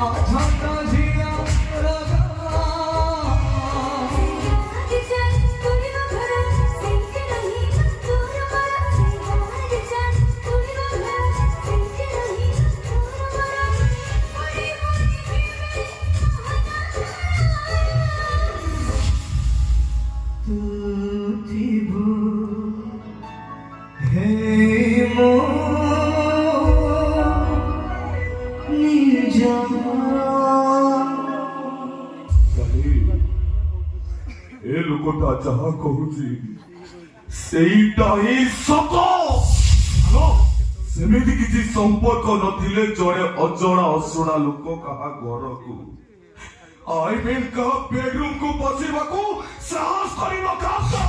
ଅଝଟ ଝିଅ ए लोकटा जहा कहूची सेईटा ही सत सेमिति किछि संपर्क नथिले जड़े अजणा असुणा लोक कहा घर को आई मीन का बेडरूम को पसिबा को साहस करिनो काता